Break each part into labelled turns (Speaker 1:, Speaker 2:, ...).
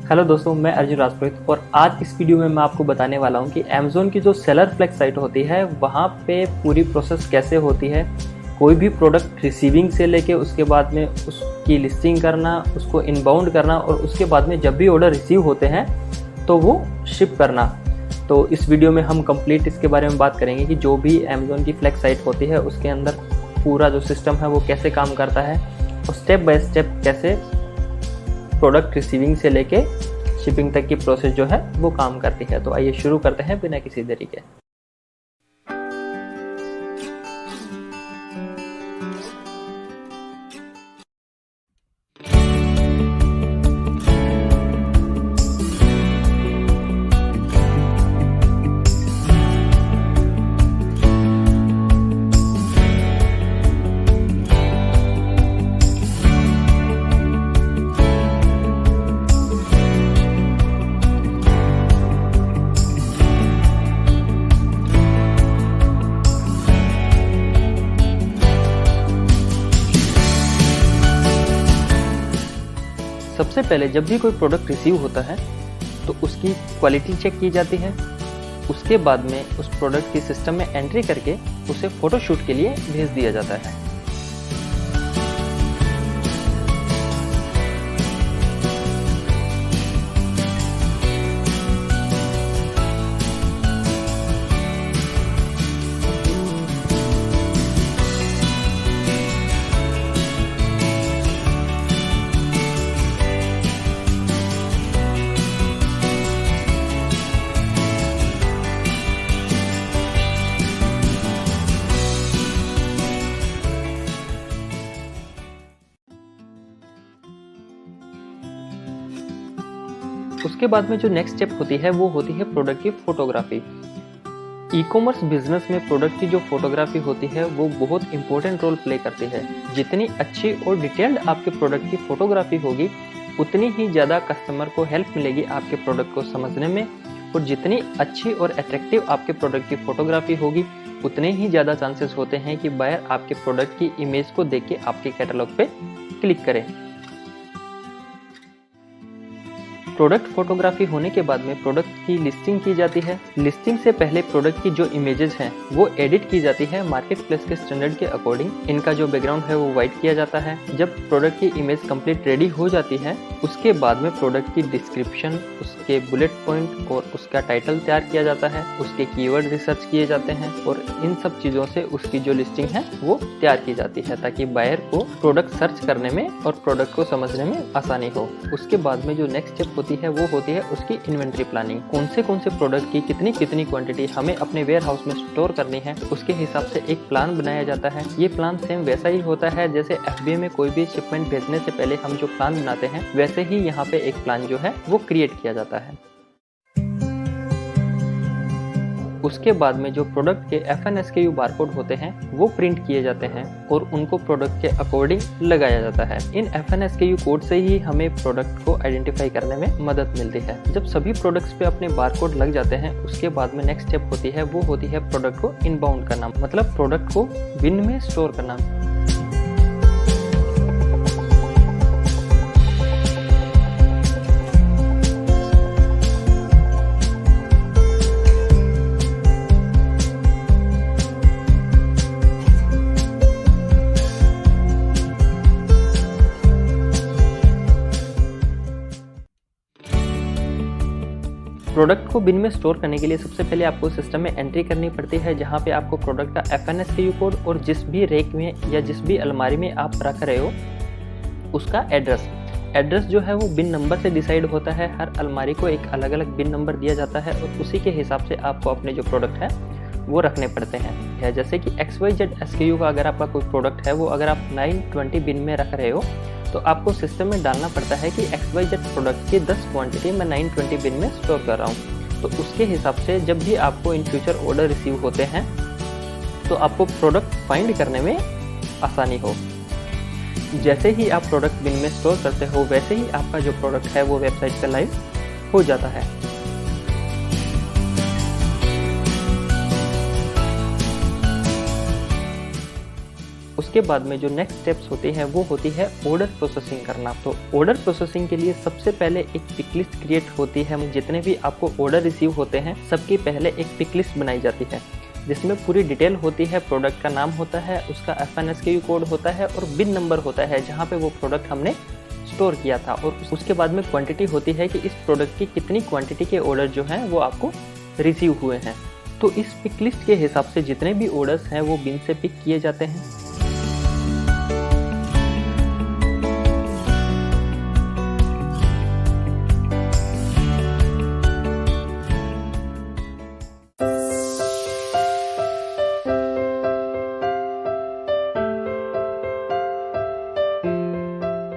Speaker 1: Hello दोस्तों, मैं अर्जुन राजपुरोहित और आज इस वीडियो में मैं आपको बताने वाला हूं कि अमेज़न की जो सेलर फ्लेक्स साइट होती है वहां पे पूरी प्रोसेस कैसे होती है। कोई भी प्रोडक्ट रिसीविंग से लेके उसके बाद में उसकी लिस्टिंग करना, उसको इनबाउंड करना और उसके बाद में जब भी ऑर्डर रिसीव होते हैं तो वो शिप करना। तो इस वीडियो में हम कंप्लीट इसके बारे में बात करेंगे कि जो भी अमेज़न की फ्लेक्स साइट होती है उसके अंदर पूरा जो सिस्टम है वो कैसे काम करता है और स्टेप बाय स्टेप कैसे प्रोडक्ट रिसीविंग से लेके शिपिंग तक की प्रोसेस जो है वो काम करती है। तो आइए शुरू करते हैं बिना किसी देरी के। सबसे पहले जब भी कोई प्रोडक्ट रिसीव होता है तो उसकी क्वालिटी चेक की जाती है। उसके बाद में उस प्रोडक्ट की सिस्टम में एंट्री करके उसे फोटोशूट के लिए भेज दिया जाता है। उसके बाद में जो नेक्स्ट स्टेप होती है वो होती है प्रोडक्ट की फोटोग्राफी। ई कॉमर्स बिजनेस में प्रोडक्ट की जो फोटोग्राफी होती है वो बहुत इंपॉर्टेंट रोल प्ले करती है। जितनी अच्छी और डिटेल्ड आपके प्रोडक्ट की फोटोग्राफी होगी उतनी ही ज़्यादा कस्टमर को हेल्प मिलेगी आपके प्रोडक्ट को समझने में, और जितनी अच्छी और अट्रैक्टिव आपके प्रोडक्ट की फोटोग्राफी होगी उतने ही ज़्यादा चांसेस होते हैं कि बायर आपके प्रोडक्ट की इमेज को देख के आपके कैटलॉग पे क्लिक करें। प्रोडक्ट फोटोग्राफी होने के बाद में प्रोडक्ट की लिस्टिंग की जाती है। लिस्टिंग से पहले प्रोडक्ट की जो इमेजेस हैं वो एडिट की जाती है मार्केट प्लेस के स्टैंडर्ड के अकॉर्डिंग। इनका जो बैकग्राउंड है वो वाइट किया जाता है। जब प्रोडक्ट की इमेज कंप्लीट रेडी हो जाती है उसके बाद में प्रोडक्ट की डिस्क्रिप्शन, उसके बुलेट पॉइंट और उसका टाइटल तैयार किया जाता है। उसके कीवर्ड रिसर्च किए जाते हैं और इन सब चीज़ों से उसकी जो लिस्टिंग है वो तैयार की जाती है ताकि बायर को प्रोडक्ट सर्च करने में और प्रोडक्ट को समझने में आसानी हो। उसके बाद में जो नेक्स्ट स्टेप वो होती है उसकी इन्वेंट्री प्लानिंग। कौन से प्रोडक्ट की कितनी क्वांटिटी हमें अपने वेयर हाउस में स्टोर करनी है उसके हिसाब से एक प्लान बनाया जाता है। ये प्लान सेम वैसा ही होता है जैसे FBA में कोई भी शिपमेंट भेजने से पहले हम जो प्लान बनाते हैं वैसे ही यहाँ पे एक प्लान जो है वो क्रिएट किया जाता है। उसके बाद में जो प्रोडक्ट के FNSKU बारकोड होते हैं वो प्रिंट किए जाते हैं और उनको प्रोडक्ट के अकॉर्डिंग लगाया जाता है। इन FNSKU कोड से ही हमें प्रोडक्ट को आइडेंटिफाई करने में मदद मिलती है। जब सभी प्रोडक्ट्स पे अपने बारकोड लग जाते हैं उसके बाद में नेक्स्ट स्टेप होती है वो होती है प्रोडक्ट को इनबाउंड करना, मतलब प्रोडक्ट को बिन में स्टोर करना। प्रोडक्ट को बिन में स्टोर करने के लिए सबसे पहले आपको सिस्टम में एंट्री करनी पड़ती है जहां पे आपको प्रोडक्ट का FNSKU कोड और जिस भी रेक में या जिस भी अलमारी में आप रख रहे हो उसका एड्रेस जो है वो बिन नंबर से डिसाइड होता है। हर अलमारी को एक अलग अलग बिन नंबर दिया जाता है और उसी के हिसाब से आपको अपने जो प्रोडक्ट है वो रखने पड़ते हैं। जैसे कि XYZ SKU का अगर आपका कोई प्रोडक्ट है वो अगर आप 920 बिन में रख रहे हो तो आपको सिस्टम में डालना पड़ता है कि XYZ प्रोडक्ट की 10 क्वांटिटी मैं 920 बिन में स्टोर कर रहा हूँ। तो उसके हिसाब से जब भी आपको इन फ्यूचर ऑर्डर रिसीव होते हैं तो आपको प्रोडक्ट फाइंड करने में आसानी हो। जैसे ही आप प्रोडक्ट बिन में स्टोर करते हो वैसे ही आपका जो प्रोडक्ट है वो वेबसाइट पर लाइव हो जाता है। उसके बाद में जो नेक्स्ट स्टेप्स होती हैं वो होती है ऑर्डर प्रोसेसिंग करना। तो ऑर्डर प्रोसेसिंग के लिए सबसे पहले एक पिक लिस्ट क्रिएट होती है। जितने भी आपको ऑर्डर रिसीव होते हैं सबकी पहले एक पिक लिस्ट बनाई जाती है, जिसमें पूरी डिटेल होती है। प्रोडक्ट का नाम होता है, उसका FNSKU कोड होता है और बिन नंबर होता है जहाँ पे वो प्रोडक्ट हमने स्टोर किया था। और उसके बाद में क्वांटिटी होती है कि इस प्रोडक्ट की कितनी क्वांटिटी के ऑर्डर जो हैं वो आपको रिसीव हुए हैं। तो इस पिक लिस्ट के हिसाब से जितने भी ऑर्डर्स हैं वो बिन से पिक किए जाते हैं।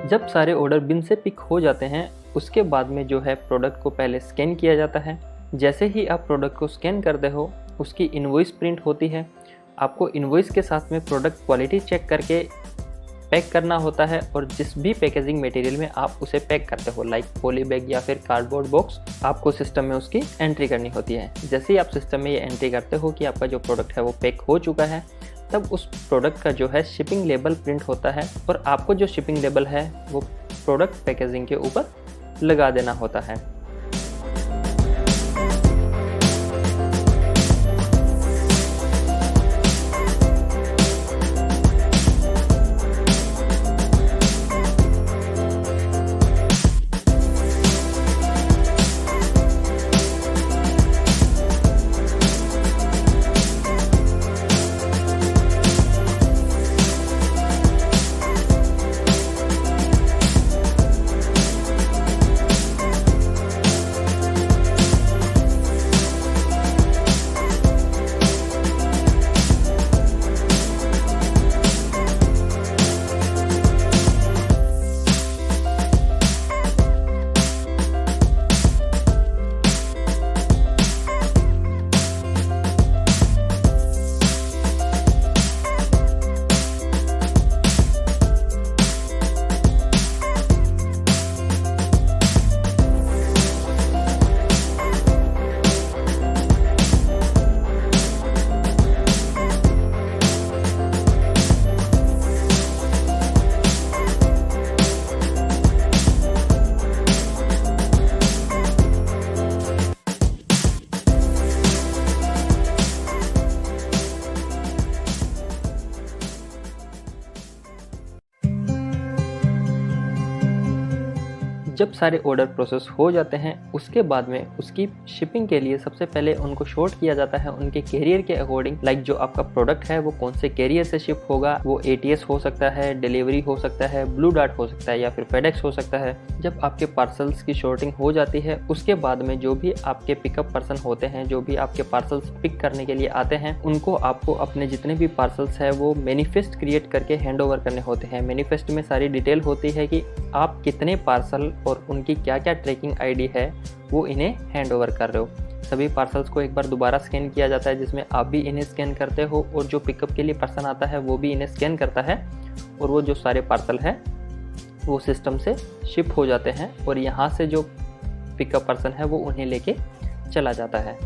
Speaker 1: जब सारे ऑर्डर बिन से पिक हो जाते हैं उसके बाद में जो है प्रोडक्ट को पहले स्कैन किया जाता है। जैसे ही आप प्रोडक्ट को स्कैन करते हो उसकी इनवॉइस प्रिंट होती है। आपको इनवॉइस के साथ में प्रोडक्ट क्वालिटी चेक करके पैक करना होता है और जिस भी पैकेजिंग मटेरियल में आप उसे पैक करते हो, लाइक पॉली बैग या फिर कार्डबोर्ड बॉक्स, आपको सिस्टम में उसकी एंट्री करनी होती है। जैसे ही आप सिस्टम में ये एंट्री करते हो कि आपका जो प्रोडक्ट है वो पैक हो चुका है, तब उस प्रोडक्ट का जो है शिपिंग लेबल प्रिंट होता है और आपको जो शिपिंग लेबल है वो प्रोडक्ट पैकेजिंग के ऊपर लगा देना होता है। जब सारे ऑर्डर प्रोसेस हो जाते हैं उसके बाद में उसकी शिपिंग के लिए सबसे पहले उनको शॉर्ट किया जाता है उनके कैरियर के अकॉर्डिंग। लाइक जो आपका प्रोडक्ट है वो कौन से कैरियर से शिप होगा, वो ATS हो सकता है, डिलीवरी हो सकता है, ब्लू डार्ट हो सकता है या फिर FedEx हो सकता है। जब आपके पार्सल्स की शॉर्टिंग हो जाती है उसके बाद में जो भी आपके पिकअप पर्सन होते हैं, जो भी आपके पार्सल्स पिक करने के लिए आते हैं, उनको आपको अपने जितने भी पार्सल्स है वो मैनिफेस्ट क्रिएट करके हैंड ओवर करने होते हैं। मैनिफेस्ट में सारी डिटेल होती है कि आप कितने पार्सल और उनकी क्या क्या ट्रैकिंग ID है वो इन्हें हैंड ओवर कर रहे हो। सभी पार्सल्स को एक बार दोबारा स्कैन किया जाता है जिसमें आप भी इन्हें स्कैन करते हो और जो पिकअप के लिए पर्सन आता है वो भी इन्हें स्कैन करता है और वो जो सारे पार्सल है वो सिस्टम से शिप हो जाते हैं और यहाँ से जो पिकअप पर्सन है वो उन्हें लेके चला जाता है।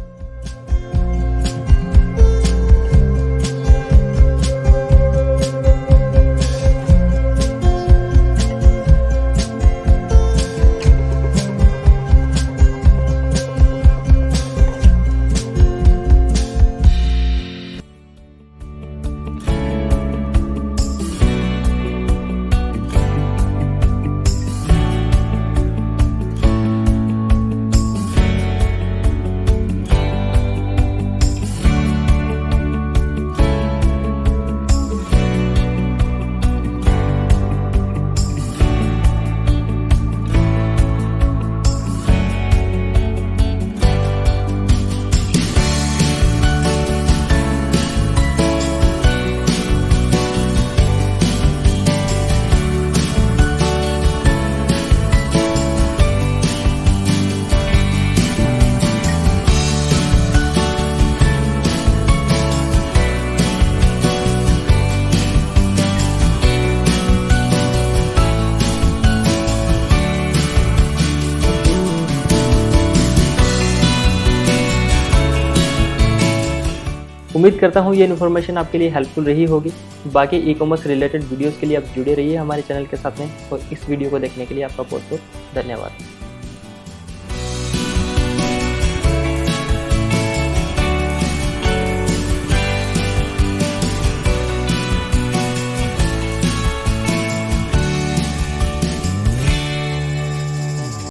Speaker 1: उम्मीद करता हूँ ये इन्फॉर्मेशन आपके लिए हेल्पफुल रही होगी। बाकी ई कॉमर्स रिलेटेड वीडियोज़ के लिए आप जुड़े रहिए हमारे चैनल के साथ में, और इस वीडियो को देखने के लिए आपका बहुत बहुत धन्यवाद।